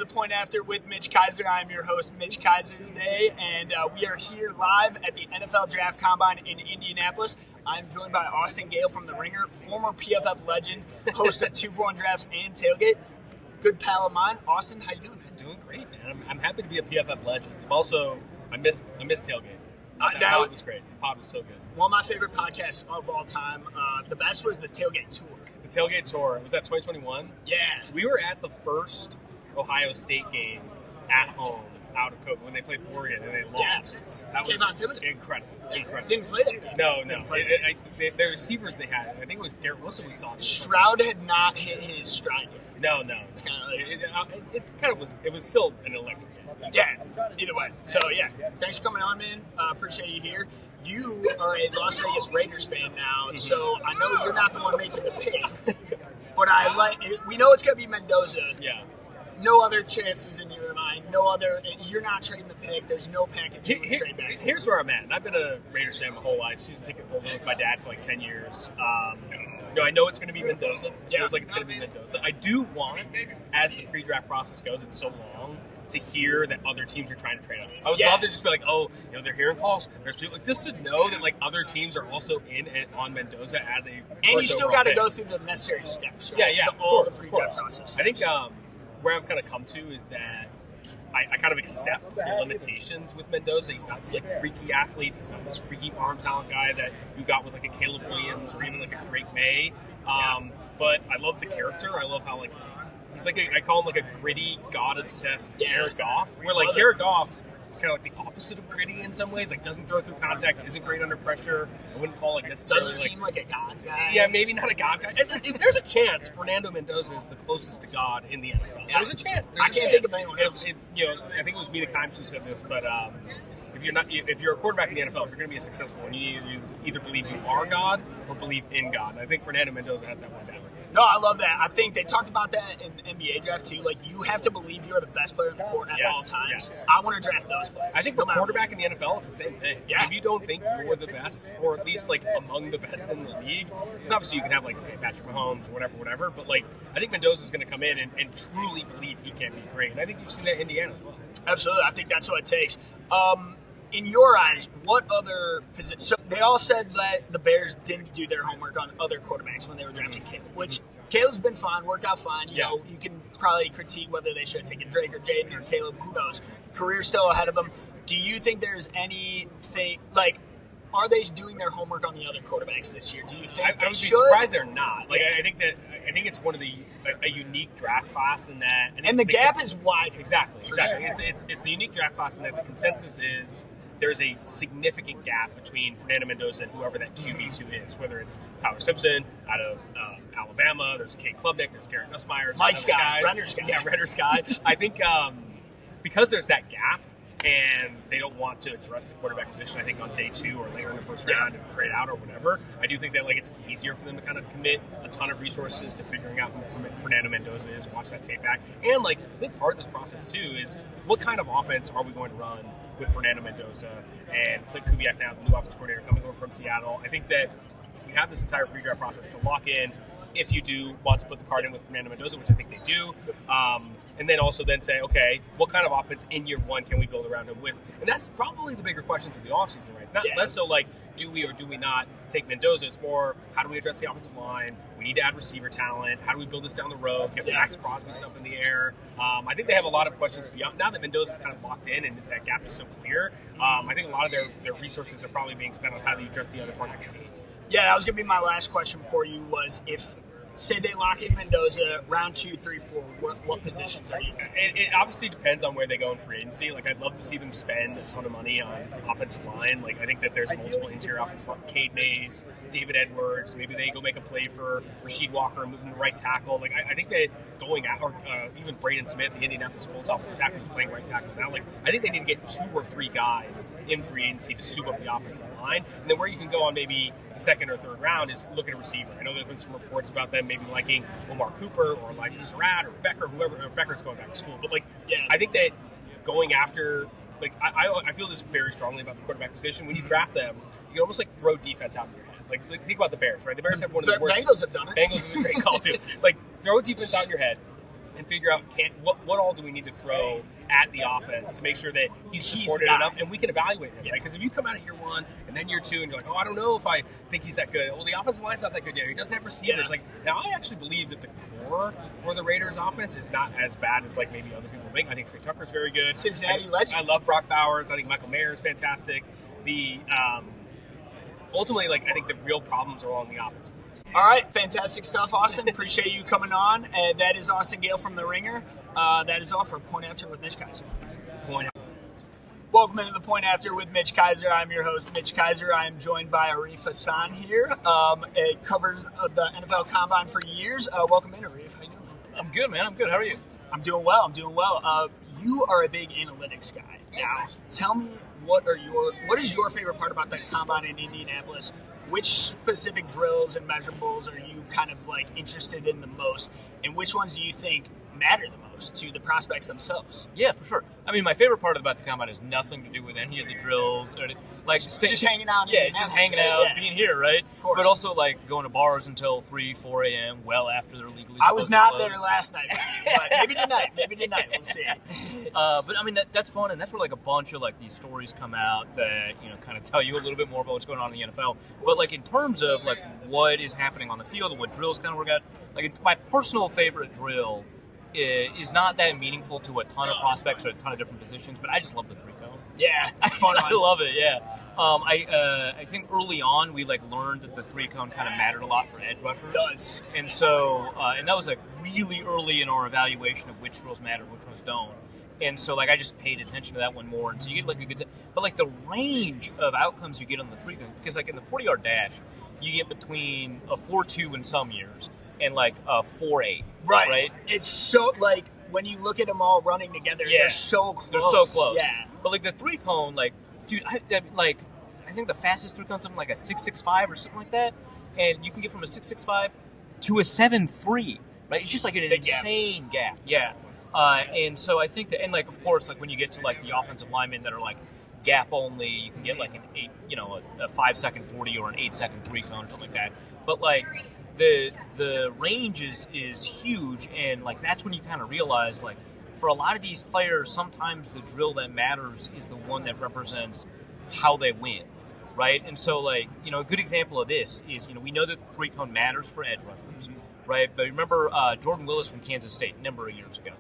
Point After with Mitch Kaiser. I'm your host, Mitch Kaiser, today, and we are here live at the NFL Draft Combine in Indianapolis. I'm joined by Gayle from The Ringer, former PFF legend, host of 2-for-1 Drafts and Tailgate. Good pal of mine. Austin, how you doing, man? Doing great, man. I'm happy to be a PFF legend. I miss Tailgate. That pod was great. The pod was so good. One of my favorite podcasts of all time. The best was the Tailgate Tour. The Tailgate Tour. Was that 2021? Yeah. We were at the first Ohio State game at home out of COVID when they played Oregon and they lost. Yeah. That was incredible. Didn't play that game. No. The receivers they had, I think it was Garrett Wilson we saw. Stroud had not hit his stride yet. No. It's kind of like, it was still an electric game. Yeah, either way. So, yeah, thanks for coming on, man. Appreciate you here. You are a Las Vegas Raiders fan now, so I know you're not the one making the pick. But we know it's going to be Mendoza. Yeah. No other chances in your mind. You're not trading the pick. There's no package trade back. Here's where I'm at. I've been a Raiders fan my whole life. Season ticket holder with my dad for like 10 years. I know it's going to be Mendoza. It feels like it's going to be Mendoza. I do want, as the pre-draft process goes, it's so long, to hear that other teams are trying to trade up. I would love to just be like, they're hearing calls. There's people, just to know that like other teams are also in and on Mendoza as a. And you still got to go through the necessary steps. Right? All the pre-draft process. I think where I've kind of come to is that I kind of accept the limitations with Mendoza. He's not this like freaky athlete. He's not this freaky arm talent guy that you got with like a Caleb Williams or even like a Drake May. But I love the character. I love how like. He's like I call him like a gritty, God-obsessed Jared Goff. Where like Jared Goff is kind of like the opposite of gritty in some ways. Like doesn't throw through contact, isn't great under pressure. I wouldn't call like necessarily. Doesn't seem like a God guy. Yeah, maybe not a God guy. And if there's a chance Fernando Mendoza is the closest to God in the NFL. Yeah. There's a chance. I can't think of anyone else. I think it was Mina Kimes who said this, but if you're a quarterback in the NFL, if you're going to be successful, you either believe you are God or believe in God. And I think Fernando Mendoza has that one down. No, I love that. I think they talked about that in the NBA draft too. Like, you have to believe you are the best player in the court at all times. Yes. I want to draft those players. I think for quarterback in the NFL, it's the same thing. Yeah. If you don't think you're the best, or at least like among the best in the league, because obviously you can have like Patrick Mahomes or whatever. But like, I think Mendoza's going to come in and truly believe he can be great. And I think you've seen that in Indiana as well. Absolutely, I think that's what it takes. In your eyes, what other positions? So they all said that the Bears didn't do their homework on other quarterbacks when they were drafting Caleb, which Caleb's been fine, worked out fine. You know, you can probably critique whether they should have taken Drake or Jaden or Caleb. Who knows? Career's still ahead of them. Do you think there's anything like? Are they doing their homework on the other quarterbacks this year? Do you think I would be surprised they're not. Like, I think it's one of a unique draft class in that, and the gap is wide. Exactly. Sure. It's a unique draft class in that the consensus is there's a significant gap between Fernando Mendoza and whoever that QB2 is, whether it's Tyler Simpson out of Alabama, there's Kate Klubnik, there's Garrett Nussmeier, Mike's guy, Renner's guy. Yeah, Renner's guy. I think because there's that gap, and they don't want to address the quarterback position, I think, on day 2 or later in the first round and trade out or whatever. I do think that like it's easier for them to kind of commit a ton of resources to figuring out who Fernando Mendoza is, watch that tape back. And like a big part of this process too is what kind of offense are we going to run with Fernando Mendoza and Clint Kubiak now, the new offense coordinator coming over from Seattle. I think that we have this entire pre-draft process to lock in if you do want to put the card in with Fernando Mendoza, which I think they do. And then also then say, okay, what kind of offense in year 1 can we build around him with? And that's probably the bigger questions of the offseason, right? Not less so like, do we or do we not take Mendoza? It's more, how do we address the offensive line? We need to add receiver talent. How do we build this down the road? Get Max Crosby stuff in the air. I think they have a lot of questions beyond. Now that Mendoza's kind of locked in and that gap is so clear, I think a lot of their resources are probably being spent on how do you address the other parts of the team. Yeah, that was going to be my last question for you was if say they lock in Mendoza, round 2, 3, 4, what positions are you in? It obviously depends on where they go in free agency. Like, I'd love to see them spend a ton of money on offensive line. Like, I think that there's multiple interior offensive line. Cade Mays, David Edwards, maybe they go make a play for Rasheed Walker and move him to right tackle. Like, I think that going out, or even Braden Smith, the Indianapolis Colts offensive tackle, who's playing right tackle now. Like, I think they need to get 2 or 3 guys in free agency to soup up the offensive line. And then where you can go on maybe the 2nd or 3rd round is look at a receiver. I know there's been some reports about them maybe liking Omar Cooper or Elijah Surratt or Becker, whoever. Becker's going back to school. But, like, I think that going after, like, I feel this very strongly about the quarterback position. When you draft them, you can almost, like, throw defense out of your head. Like think about the Bears, right? The Bears have one of the worst. Bengals have done it. Bengals is a great call, too. Like, throw defense out in your head and figure out what all do we need to throw at the offense to make sure that he's supported enough, and we can evaluate him, right? Because if you come out of year one and then year two and you're like, oh, I don't know if I think he's that good. Well, the offensive line's not that good yet. He doesn't have receivers. Yeah. Like, now I actually believe that the core for the Raiders offense is not as bad as like maybe other people think. I think Trey Tucker's very good. Cincinnati legend. I love Brock Bowers. I think Michael Mayer is fantastic. Ultimately, like, I think the real problems are on the offense. All right, fantastic stuff, Austin. Appreciate you coming on. That is Austin Gayle from The Ringer. That is all for Point After with Mitch Kaiser. Welcome into the Point After with Mitch Kaiser. I'm your host, Mitch Kaiser. I am joined by Arif Hasan here. It covers the NFL Combine for years. Welcome in, Arif. How you doing? I'm good, man. I'm good. How are you? I'm doing well. You are a big analytics guy. Now, tell me what is your favorite part about the Combine in Indianapolis? Which specific drills and measurables are you kind of like interested in the most, and which ones do you think matter the most to the prospects themselves? Yeah, for sure. I mean, my favorite part about the Combine has nothing to do with any of the drills, or like just hanging out. Yeah, just hanging out, being here, right? Of course. But also like going to bars until 3, 4 a.m. well after they're legally. I was not closed. there last night, but maybe tonight. We'll see. But I mean, that's fun, and that's where like a bunch of like these stories come out that kind of tell you a little bit more about what's going on in the NFL. But like in terms of like what is happening on the field and what drills kind of work out, like it's my personal favorite drill is not that meaningful to a ton of prospects or a ton of different positions, but I just love the three cone. Yeah, I love it. Yeah, I think early on we like learned that the three cone kind of mattered a lot for edge rushers. It does. And so and that was like really early in our evaluation of which drills matter, which ones don't. And so like I just paid attention to that one more, and so you get like a good. But like the range of outcomes you get on the three cone, because like in the 40-yard dash, you get between a 4.2 in some years and like a 4.8. Right. It's so like when you look at them all running together, they're so close. They're so close. Yeah. But like the three cone, like dude, I think the fastest three cone something like a 6.65 or something like that, and you can get from a 6.65 to a 7.3. Right. It's just like an insane gap. Yeah. And so I think that, and like of course, like when you get to like the offensive linemen that are like gap only, you can get like an 8, a 5-second 40 or an 8-second three cone, something like that. But like the range is huge, and like that's when you kind of realize like for a lot of these players, sometimes the drill that matters is the one that represents how they win, right? And so like a good example of this is we know that the three cone matters for edge rushers, right? But remember Jordan Willis from Kansas State a number of years ago,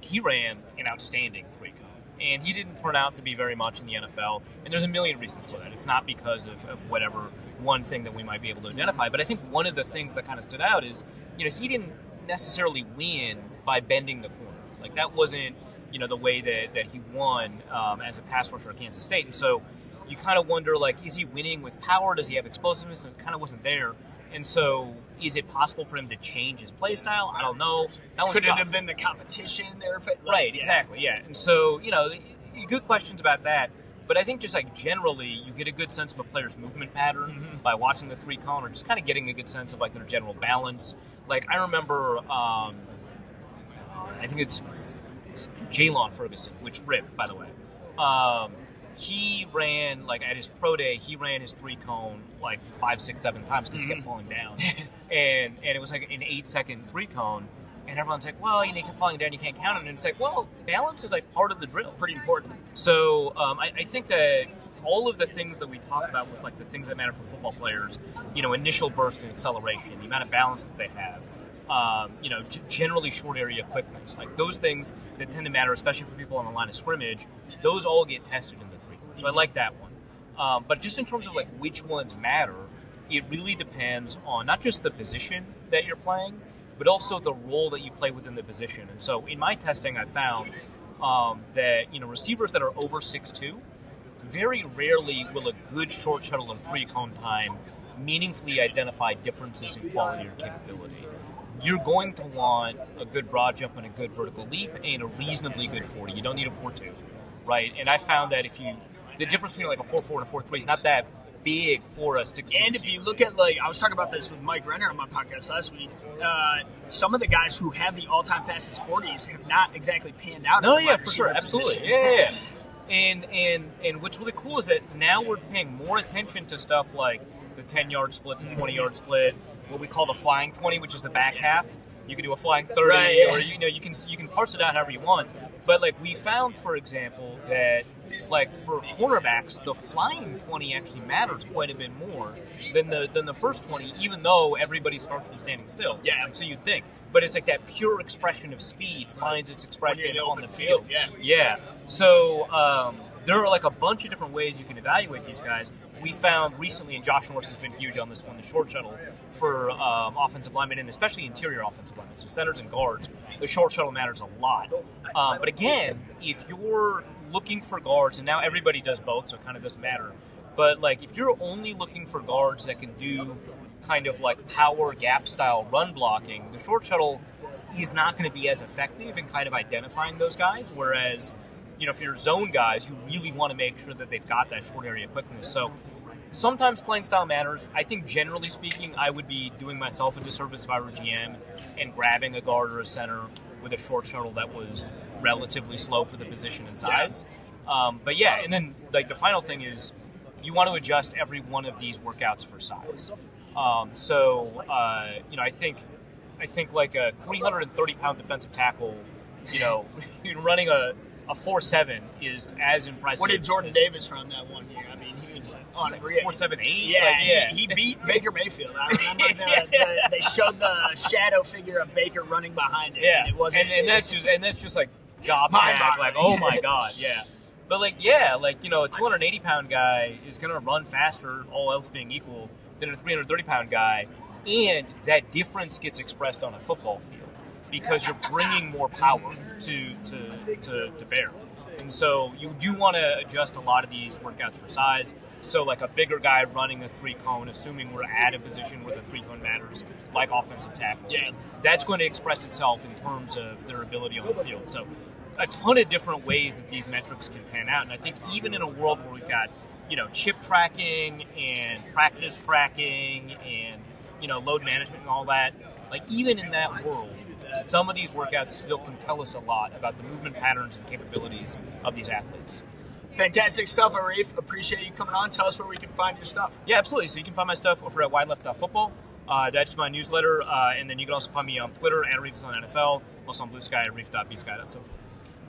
he ran an outstanding three cone. And he didn't turn out to be very much in the NFL. And there's a million reasons for that. It's not because of whatever one thing that we might be able to identify. But I think one of the things that kind of stood out is, he didn't necessarily win by bending the corners. Like that wasn't, the way that he won as a pass rusher at Kansas State. And so you kind of wonder, like, is he winning with power? Does he have explosiveness? And it kind of wasn't there. And so is it possible for him to change his play style? I don't know. That one's Could tough. it have been the competition there? Right, exactly, yeah. And so, good questions about that. But I think just like generally, you get a good sense of a player's movement pattern by watching the three cone, or just kind of getting a good sense of like their general balance. Like I remember, I think it's Jalen Ferguson, which ripped, by the way. He ran, like at his pro day, he ran his three cone like 5, 6, 7 times because he kept falling down. and it was like an 8-second three cone. And everyone's like, well, you keep falling down, you can't count it. And it's like, well, balance is like part of the drill, pretty important. So I think that all of the things that we talk about with like the things that matter for football players, initial burst and acceleration, the amount of balance that they have, generally short area quickness, like those things that tend to matter, especially for people on the line of scrimmage, those all get tested in the three. So I like that one. But just in terms of like which ones matter, it really depends on not just the position that you're playing, but also the role that you play within the position. And so in my testing, I found that receivers that are over 6'2", very rarely will a good short shuttle and three cone time meaningfully identify differences in quality or capability. You're going to want a good broad jump and a good vertical leap and a reasonably good 40. You don't need a 4.2, right? And I found that the difference between like a 4.4 and a 4.3 is not that big for a 6'2". And if you look at, like, I was talking about this with Mike Renner on my podcast last week, some of the guys who have the all-time fastest 40s have not exactly panned out. No, yeah, for sure, absolutely. Yeah. And what's really cool is that now we're paying more attention to stuff like the 10-yard split, the 20-yard split, what we call the flying 20, which is the back half. You could do a flying 30, Right, yeah. or you can parse it out however you want. But like we found, for example, that like for cornerbacks, the flying 20 actually matters quite a bit more than the first 20, even though everybody starts from standing still. Yeah. So you'd think. But it's like that pure expression of speed finds its expression on the field. Yeah. So there are like a bunch of different ways you can evaluate these guys. We found recently, and Josh Norris has been huge on this one, the short shuttle for offensive linemen, and especially interior offensive linemen, so centers and guards. The short shuttle matters a lot. But again, if you're looking for guards, and now everybody does both, so it kind of doesn't matter. But like if you're only looking for guards that can do kind of like power gap style run blocking, the short shuttle is not going to be as effective in kind of identifying those guys. Whereas, if you're zone guys, you really want to make sure that they've got that short area quickness. So sometimes playing style matters. I think generally speaking, I would be doing myself a disservice if I were GM and grabbing a guard or a center with a short shuttle that was relatively slow for the position and size. But yeah, and then like the final thing is you want to adjust every one of these workouts for size. I think like a 330-pound defensive tackle, running a 4.7 is as impressive. What did Jordan Davis run that one year? I mean, he was on like 4.78. Yeah, he beat Baker Mayfield. I remember they showed the shadow figure of Baker running behind him. Yeah, it wasn't, and that's just like gobsmacked. Like, oh my god, yeah. But a 280-pound guy is going to run faster, all else being equal, than a 330-pound guy, and that difference gets expressed on a football field because you're bringing more power to bear. And so you do want to adjust a lot of these workouts for size. So like a bigger guy running a 3-cone, assuming we're at a position where the 3-cone matters, like offensive tackle, that's going to express itself in terms of their ability on the field. So a ton of different ways that these metrics can pan out. And I think even in a world where we've got, chip tracking and practice tracking and, load management and all that, like even in that world, some of these workouts still can tell us a lot about the movement patterns and capabilities of these athletes. Fantastic stuff, Arif. Appreciate you coming on. Tell us where we can find your stuff. Yeah, absolutely. So you can find my stuff over at wideleft.football. That's my newsletter. And then you can also find me on Twitter at Arif on NFL. Also on Blue Sky at Arif.bsky.so.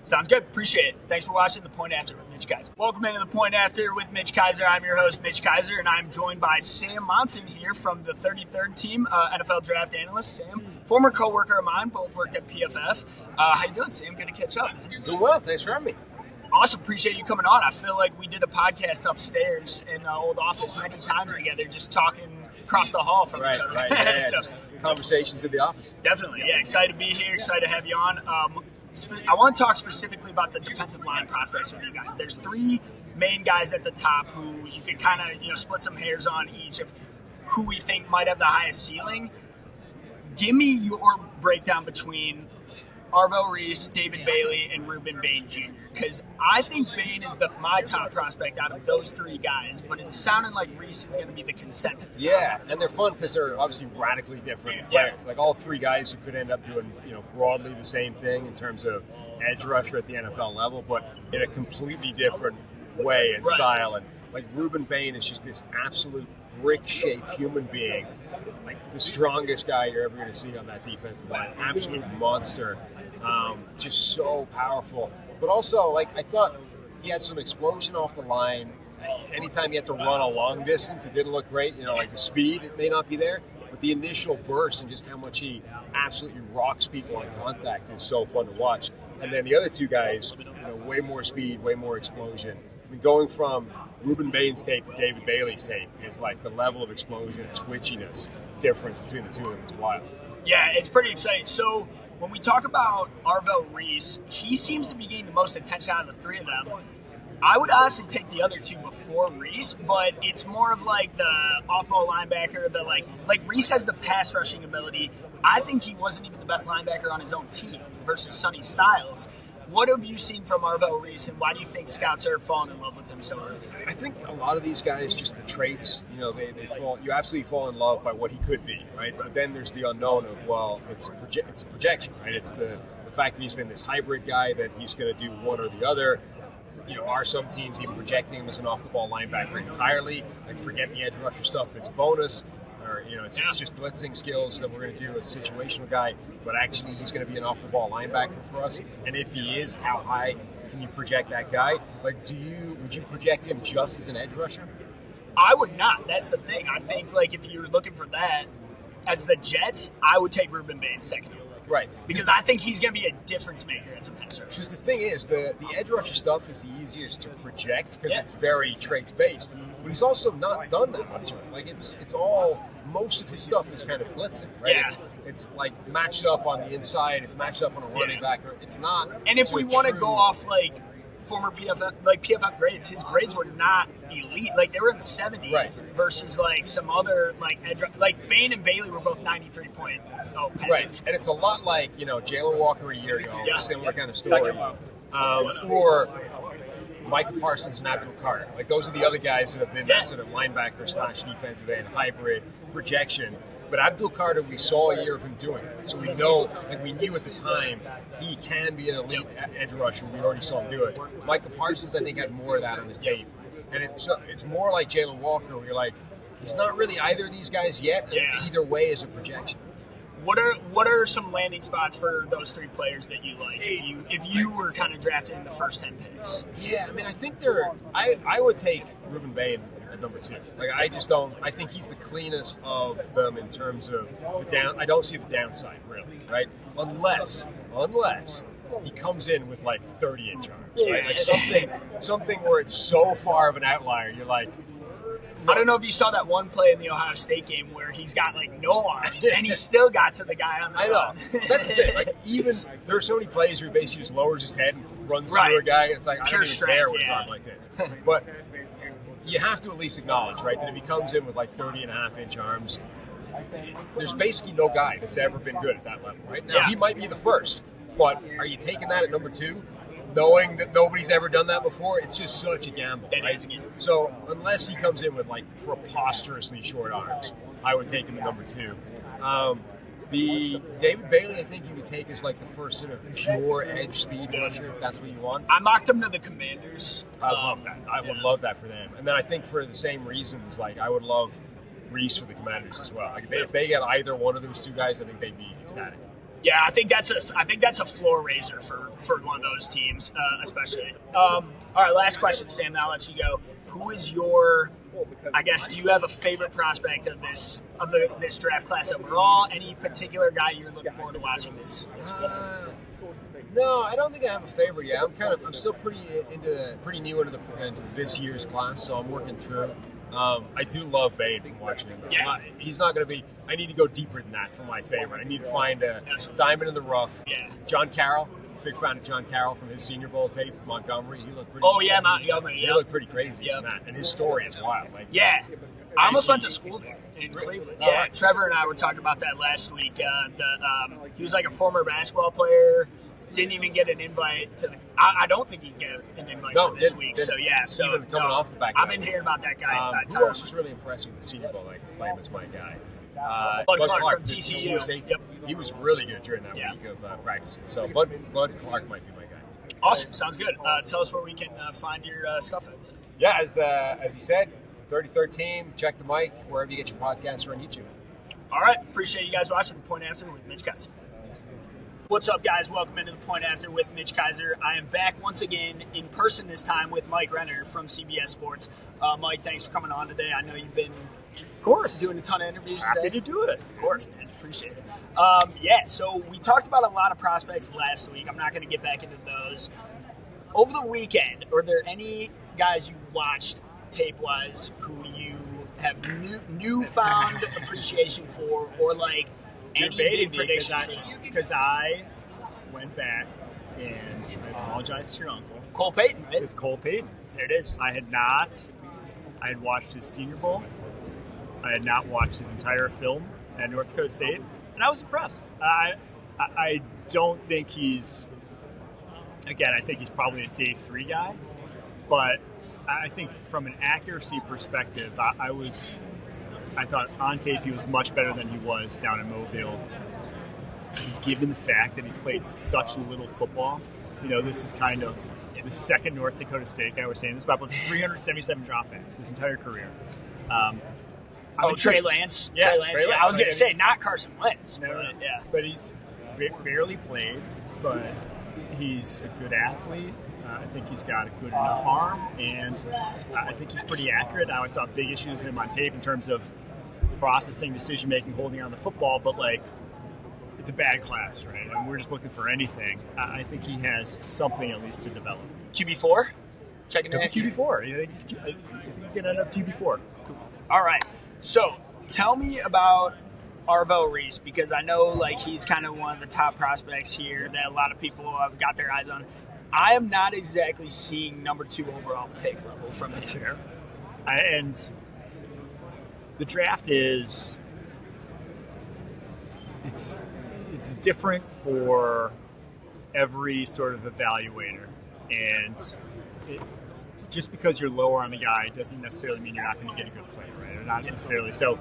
Sounds good. Appreciate it. Thanks for watching The Point After with Mitch Kaiser. Welcome into The Point After with Mitch Kaiser. I'm your host, Mitch Kaiser, and I'm joined by Sam Monson here from the 33rd team, NFL draft analyst. Sam, former co-worker of mine, both worked at PFF. How you doing, Sam? Good to catch up. Doing well. Thanks for having me. Awesome. Appreciate you coming on. I feel like we did a podcast upstairs in the old office many times together, just talking across the hall from each other. Right. Yeah, So, just conversations in the office. definitely. Yeah, excited to be here. Excited to have you on. I want to talk specifically about the defensive line prospects with you guys. There's 3 main guys at the top who you could kind of split some hairs on each of who we think might have the highest ceiling. Give me your breakdown between Arvo Reese, David Bailey, and Ruben Bain Jr. Because I think Bain is my top prospect out of those 3 guys, but it's sounding like Reese is going to be the consensus. Yeah, and they're fun because they're obviously radically different players. Like all 3 guys who could end up doing broadly the same thing in terms of edge rusher at the NFL level, but in a completely different way and style. And like Ruben Bain is just this absolute brick-shaped human being, like the strongest guy you're ever going to see on that defensive line. Absolute monster. Just so powerful. But also, like, I thought he had some explosion off the line. Anytime he had to run a long distance, it didn't look great. Like the speed, it may not be there, but the initial burst and just how much he absolutely rocks people on contact is so fun to watch. And then the other 2 guys, way more speed, way more explosion. I mean, going from Ruben Bain's tape to David Bailey's tape is like the level of explosion and twitchiness difference between the 2 of them is wild. Yeah, it's pretty exciting. So when we talk about Arvo Reese, he seems to be getting the most attention out of the 3 of them. I would honestly take the other 2 before Reese, but it's more of like the off-ball linebacker, the like Reese has the pass rushing ability. I think he wasn't even the best linebacker on his own team versus Sonny Styles. What have you seen from Arvo Reese, and why do you think scouts are falling in love with him so early? I think a lot of these guys, just the traits, they fall. You absolutely fall in love by what he could be, right? But then there's the unknown of, it's a projection, right? It's the fact that he's been this hybrid guy that he's going to do one or the other. Are some teams even projecting him as an off-the-ball linebacker entirely? Like, forget the edge rusher stuff, it's bonus. or it's just blitzing skills that we're going to do with a situational guy, but actually he's going to be an off-the-ball linebacker for us. And if he is, how high can you project that guy? Like, would you project him just as an edge rusher? I would not. That's the thing. I think like if you're looking for that as the Jets, I would take Ruben Bain second. Right. Because I think he's going to be a difference maker as a pass rusher. Because the thing is, the edge rusher stuff is the easiest to project because it's very traits-based. But he's also not done that much of it. Like, it's all, most of his stuff is kind of blitzing, right? Yeah. It's like matched up on the inside, it's matched up on a running back. It's not. And if we want to go off, like, former PFF grades, his grades were not elite. Like, they were in the 70s versus, like, some other, like, edge, like, Bain and Bailey were both 93.0 pass. Right, and it's a lot like, Jalen Walker a year ago, similar kind of story. Or Micah Parsons and Abdul Carter. Like, those are the other guys that have been that sort of linebacker / defensive end hybrid projection. But Abdul Carter, we saw a year of him doing it. So we know, like we knew at the time, he can be an elite edge rusher. We already saw him do it. Micah Parsons, I think, had more of that on his tape. And it's more like Jalen Walker, where you're like, he's not really either of these guys yet. And either way is a projection. What are some landing spots for those three players that you like? If you were kind of drafted in the first 10 picks? Yeah, I mean, I think I would take Ruben Bain at number 2. Like, I just don't. I think he's the cleanest of them in terms of the down. I don't see the downside really, right? Unless he comes in with like 30-inch arms, right? Like something where it's so far of an outlier. You're like, I don't know if you saw that one play in the Ohio State game where he's got like no arms and he still got to the guy on the I know. run. That's the thing. Like, even there are so many plays where he basically just lowers his head and runs through a guy. It's like, I don't even care with his arm like this. But you have to at least acknowledge, right, that if he comes in with like 30.5-inch arms, there's basically no guy that's ever been good at that level, right? Now, he might be the first, but are you taking that at number 2? Knowing that nobody's ever done that before, it's just such a gamble, right? So unless he comes in with like preposterously short arms, I would take him at number 2. The David Bailey, I think you would take as like the first sort of pure edge speed rusher, if that's what you want. I mocked him to the Commanders. I love that. I would love that for them. And then I think for the same reasons, like I would love Reese for the Commanders as well. Like if they get either one of those two guys, I think they'd be ecstatic. Yeah, I think that's a floor raiser for one of those teams, especially. All right, last question, Sam. Now I'll let you go. Who is your? I guess, do you have a favorite prospect of this draft class overall? Any particular guy you're looking forward to watching this fall? No, I don't think I have a favorite yet. I'm still pretty new into this year's class, so I'm working through. I do love Bain from watching him. Yeah. He's not going to be. I need to go deeper than that for my favorite. I need to find a diamond in the rough. Yeah. John Carroll, big fan of John Carroll from his Senior Bowl tape, Montgomery. He looked pretty. Oh yeah, Montgomery. He looked pretty crazy in that, and his story is wild. Like, I almost went to school there in Cleveland. Yeah, Trevor and I were talking about that last week. He was like a former basketball player. Didn't even get an invite to the. I don't think he'd get an invite to this week. So even coming off the back. I've been hearing about that guy. Who else was really impressive in the Senior Bowl? I can claim as my guy. Bud Clark from TCU. Yep. He was really good during that week of practicing. So Bud Clark might be my guy. Awesome, sounds good. Tell us where we can find your stuff at. Yeah, as you said, 33rd Team. Check the mic wherever you get your podcasts or on YouTube. All right, appreciate you guys watching The Point After with Mitch Kaiser. What's up, guys? Welcome into The Point After with Mitch Kaiser. I am back once again in person this time with Mike Renner from CBS Sports. Mike, thanks for coming on today. I know you've been, doing a ton of interviews today. Happy to do it. Of course, man. Appreciate it. So we talked about a lot of prospects last week. I'm not going to get back into those. Over the weekend, are there any guys you watched tape-wise who you have newfound appreciation for, or like any big predictions? Because I went back and I apologized to your uncle. Cole Payton, right? It's Cole Payton. There it is. I had watched his Senior Bowl. I had not watched his entire film at North Dakota State, and I was impressed. I don't think he's, again, I think he's probably a day 3 guy, but I think from an accuracy perspective, I thought on tape he was much better than he was down in Mobile. Given the fact that he's played such little football, this is kind of the second North Dakota State guy was saying this about 377 dropbacks his entire career. Trey Lance. Yeah, Trey Lance. Trey Yeah, I was going to Lance. say not Carson Wentz. No, But, yeah. but he's barely played, but he's a good athlete. I think he's got a good enough arm, and I think he's pretty accurate. I always saw big issues with him on tape in terms of processing, decision-making, holding on the football, but, like, it's a bad class, right? And we're just looking for anything. I think he has something at least to develop. QB4? Checking in. QB4. I think he can end up QB4. Cool. All right. So tell me about Arvell Reese, because I know like he's kind of one of the top prospects here that a lot of people have got their eyes on. I am not exactly seeing number 2 overall pick level from him. That's fair. And the draft is it's different for every sort of evaluator, and just because you're lower on the guy doesn't necessarily mean you're not going to get a good player, right? Or not necessarily. So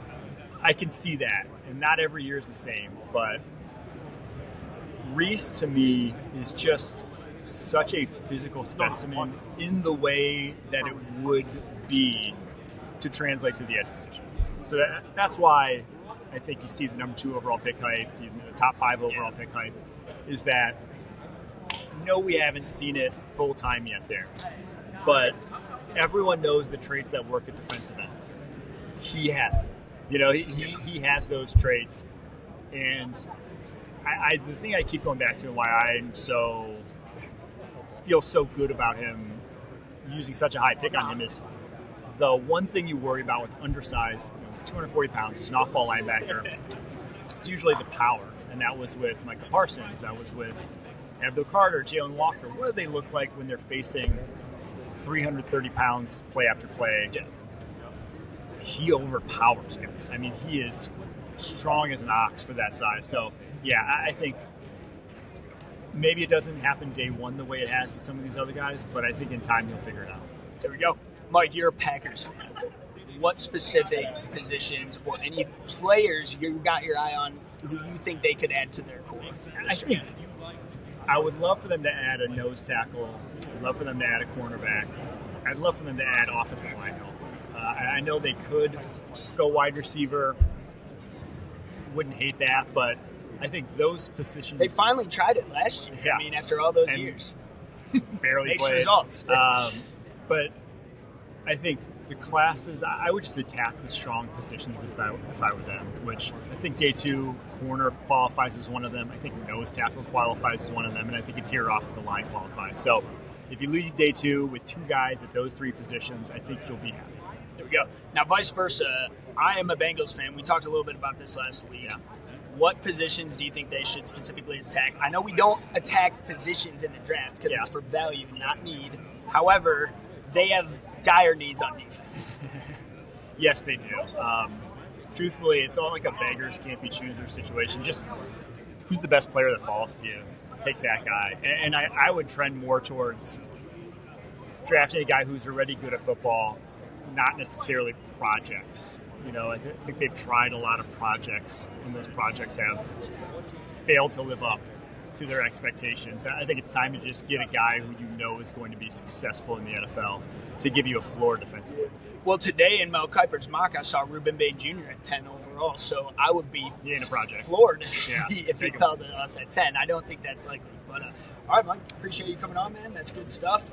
I can see that, and not every year is the same. But Reese, to me, is just such a physical specimen in the way that it would be to translate to the edge position. So that's why I think you see the number 2 overall pick hype, the top 5 overall pick hype, is that no, we haven't seen it full time yet there. But everyone knows the traits that work at defensive end. He has them. You know, he has those traits. And the thing I keep going back to and why I feel so good about him using such a high pick on him is the one thing you worry about with undersized, he's 240 pounds, he's an off-ball linebacker. It's usually the power. And that was with Michael Parsons. That was with Abdul Carter, Jalen Walker. What do they look like when they're facing 330 pounds play after play? Yeah. He overpowers guys. I mean, he is strong as an ox for that size. So, yeah, I think maybe it doesn't happen day one the way it has with some of these other guys, but I think in time he'll figure it out. There we go. Mike, you're a Packers fan. What specific positions or any players you got your eye on who you think they could add to their core? I think I would love for them to add a nose tackle. I'd love for them to add a cornerback. I'd love for them to add offensive line help. I know they could go wide receiver. Wouldn't hate that, but I think those positions... They finally tried it last year. Yeah. I mean, after all those years. Barely Mixed played. results. But I think the classes, I would just attack the strong positions if I were them, which I think day 2 corner qualifies as one of them. I think nose tackle qualifies as one of them, and I think interior offensive line qualifies. So if you leave day 2 with 2 guys at those 3 positions, I think you'll be happy. There we go. Now, vice versa, I am a Bengals fan. We talked a little bit about this last week. Yeah. What positions do you think they should specifically attack? I know we don't attack positions in the draft because it's for value, not need. However, they have dire needs on defense. Yes, they do. Truthfully, it's all like a beggars can't be choosers situation. Just who's the best player that falls to you? Take that guy. And I would trend more towards drafting a guy who's already good at football, not necessarily projects. You know, I think they've tried a lot of projects, and those projects have failed to live up to their expectations. I think it's time to just get a guy who you know is going to be successful in the NFL to give you a floor defensively. Well, today in Mel Kiper's mock, I saw Ruben Bay Jr. at 10 overall, so I would be floored if he fell to us at 10. I don't think that's likely. But all right, Mike, appreciate you coming on, man. That's good stuff.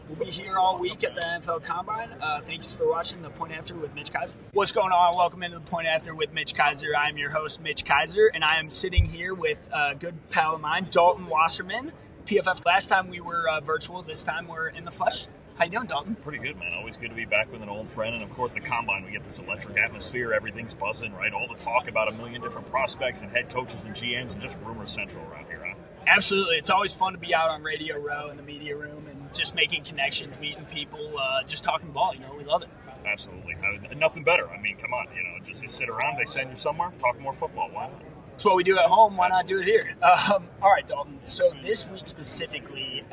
We'll be here all week at the NFL Combine. Thanks for watching The Point After with Mitch Kaiser. What's going on? Welcome into The Point After with Mitch Kaiser. I'm your host, Mitch Kaiser, and I am sitting here with a good pal of mine, Dalton Wasserman, PFF. Last time we were virtual. This time we're in the flesh. How you doing, Dalton? Pretty good, man. Always good to be back with an old friend. And, of course, the Combine, we get this electric atmosphere. Everything's buzzing, right? All the talk about a million different prospects and head coaches and GMs and just rumor central around here, huh? Absolutely. It's always fun to be out on Radio Row in the media room and just making connections, meeting people, just talking ball. You know, we love it. Absolutely. Nothing better. I mean, come on. You know, just you sit around, they send you somewhere, talk more football. Why not? It's what we do at home. Why not do it here? All right, Dalton. So this week specifically,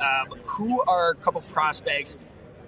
who are a couple prospects?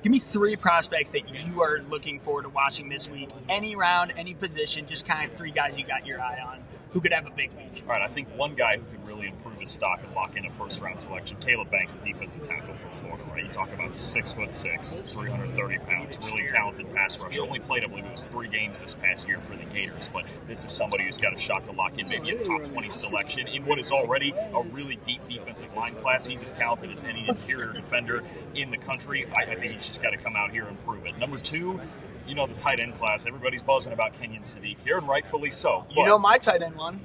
Give me 3 prospects that you are looking forward to watching this week. Any round, any position, just kind of 3 guys you got your eye on. who could have a big week. All right, I think one guy who could really improve his stock and lock in a first-round selection, Caleb Banks, a defensive tackle from Florida, right? You talk about 6'6", 330 pounds, really talented pass rusher. Only played, I believe it was 3 games this past year for the Gators, but this is somebody who's got a shot to lock in maybe a top 20 selection in what is already a really deep defensive line class. He's as talented as any interior defender in the country. I think he's just got to come out here and prove it. Number 2, you know, the tight end class. Everybody's buzzing about Kenyon Sadiq here, and rightfully so. You know my tight end one.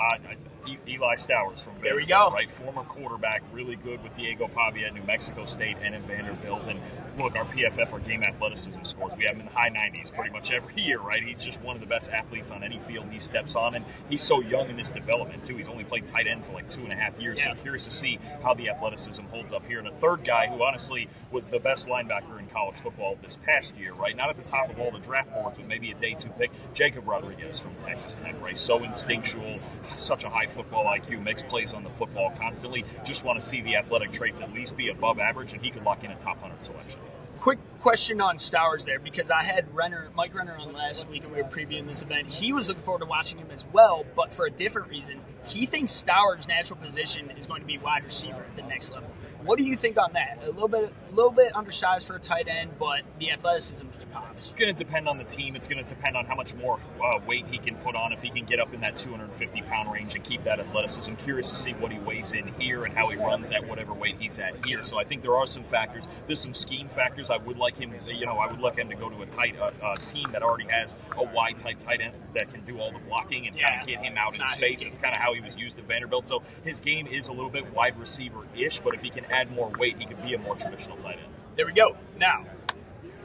Eli Stowers from Vanderbilt, there we go. Right? Former quarterback, really good with Diego Pavia at New Mexico State and in Vanderbilt. And look, our PFF, our game athleticism scores, we have him in the high 90s pretty much every year, right? He's just one of the best athletes on any field he steps on, and he's so young in his development, too. He's only played tight end for like 2.5 years, so I'm curious to see how the athleticism holds up here. And a third guy who honestly was the best linebacker in college football this past year, right? Not at the top of all the draft boards, but maybe a day 2 pick, Jacob Rodriguez from Texas Tech, right? So instinctual, such a high football IQ, makes plays on the football constantly. Just want to see the athletic traits at least be above average, and he could lock in a top 100 selection. Quick question on Stowers there, because I had Mike Renner on last week, and we were previewing this event. He was looking forward to watching him as well, but for a different reason. He thinks Stowers' natural position is going to be wide receiver at the next level. What do you think on that? A little bit undersized for a tight end, but the athleticism just pops. It's going to depend on the team. It's going to depend on how much more weight he can put on. If he can get up in that 250-pound range and keep that athleticism. Curious to see what he weighs in here and how he runs at whatever weight he's at here. So I think there are some factors. There's some scheme factors. I would like him to go to a tight team that already has a wide type tight end that can do all the blocking and kind of get him out in space. It's kind of how he was used at Vanderbilt. So his game is a little bit wide receiver-ish, but if he can add more weight, he could be a more traditional tight end. There we go. Now,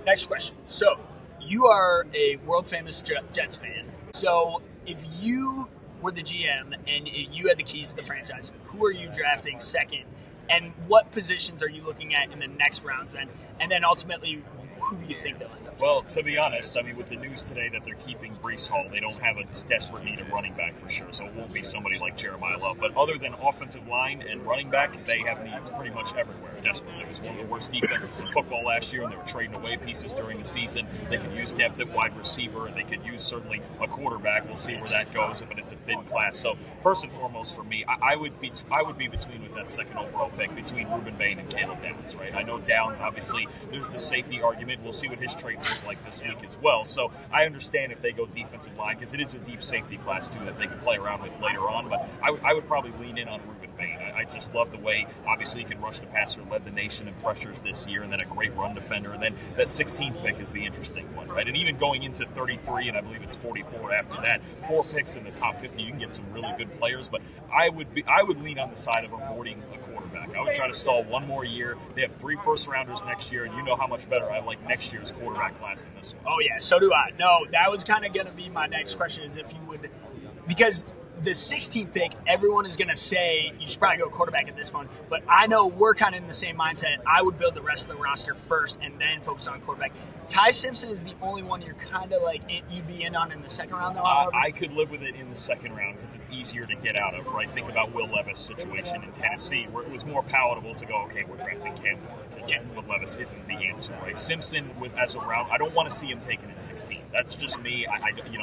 next question. So, you are a world-famous Jets fan. So, if you were the GM and you had the keys to the franchise, who are you drafting second? And what positions are you looking at in the next rounds then? And then ultimately, who do you think they'll end up? Well, to be honest, I mean, with the news today that they're keeping Breece Hall, they don't have a desperate need of running back for sure, so it won't be somebody like Jeremiah Love. But other than offensive line and running back, they have needs pretty much everywhere, desperately. It was one of the worst defenses in football last year, and they were trading away pieces during the season. They could use depth at wide receiver, and they could use certainly a quarterback. We'll see where that goes, but it's a thin class. So first and foremost for me, I would be between, with that second overall pick, between Ruben Bain and Caleb Downs, right? I know Downs, obviously, there's the safety argument. We'll see what his traits look like this week as well. So I understand if they go defensive line, because it is a deep safety class too that they can play around with later on. But I would probably lean in on Ruben Bain. I just love the way, obviously, he can rush the passer, led the nation in pressures this year, and then a great run defender. And then that 16th pick is the interesting one, right? And even going into 33, and I believe it's 44 after that, 4 picks in the top 50, you can get some really good players. But I would lean on the side of avoiding a quarterback. I would try to stall one more year. They have 3 first-rounders next year, and you know how much better I like next year's quarterback class than this one. Oh, yeah, so do I. No, that was kind of going to be my next question, is if you would – because the 16th pick, everyone is going to say you should probably go quarterback at this point, but I know we're kind of in the same mindset. I would build the rest of the roster first and then focus on quarterback. Ty Simpson is the only one you're kind of like you'd be in on in the second round, though. I could live with it in the second round because it's easier to get out of, right? Think about Will Levis' situation in Tennessee, where it was more palatable to go, okay, we're drafting Cam Ward, because Will Levis isn't the answer, right? Simpson, as a round, I don't want to see him taken at 16. That's just me.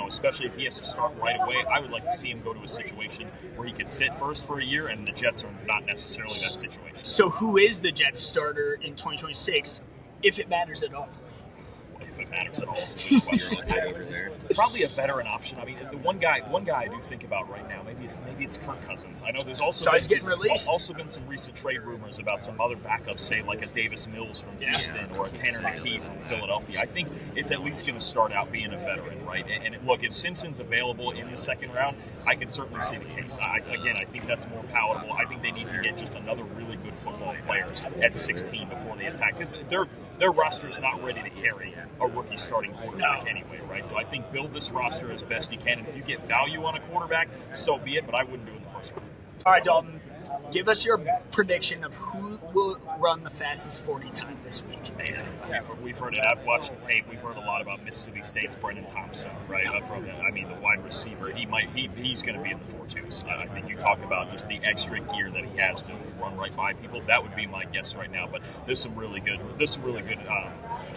Especially if he has to start right away, I would like to see him go to a situation where he could sit first for a year, and the Jets are not necessarily that situation. So who is the Jets starter in 2026, if it matters at all? If it matters at all. Probably a veteran option. I mean, the one guy I do think about right now, maybe it's Kirk Cousins. I know there's also been some recent trade rumors about some other backups, say like a Davis Mills from Houston or a Tanner McKee from Philadelphia. I think it's at least going to start out being a veteran, right? And look, if Simpson's available in the second round, I can certainly see the case. I think that's more palatable. I think they need to get just another really good football player at 16 before they attack, because their roster is not ready to carry a rookie starting quarterback anyway, right? So I think build this roster as best you can. And if you get value on a quarterback, so be it, but I wouldn't do it in the first round. All right, Dalton, give us your prediction of who will run the fastest 40 time this week. We've heard it. I've watched the tape. We've heard a lot about Mississippi State's Brendan Thompson, right? The wide receiver. He's going to be in the 4.2s. I think you talk about just the extra gear that he has to run right by people. That would be my guess right now. But there's some really good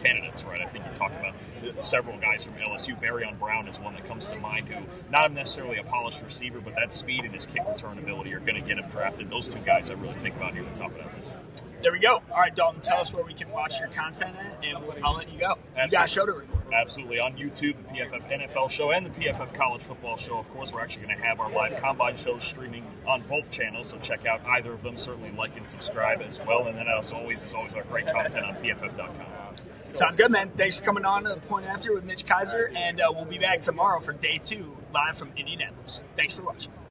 candidates, right? I think you talked about several guys from LSU. Barryon Brown is one that comes to mind, who not necessarily a polished receiver, but that speed and his kick return ability are going to get him drafted. Those two guys I really think about near the top of that list. There we go. All right, Dalton, tell us where we can watch your content at, and I'll let you go. Absolutely. You got a show to record. Absolutely. On YouTube, the PFF NFL show and the PFF College Football show. Of course, we're actually going to have our live combine shows streaming on both channels, so check out either of them. Certainly like and subscribe as well. And then, as always, our great content on PFF.com. Sounds good, man. Thanks for coming on to the Point After with Mitch Kaiser, and we'll be back tomorrow for day 2 live from Indianapolis. Thanks for watching.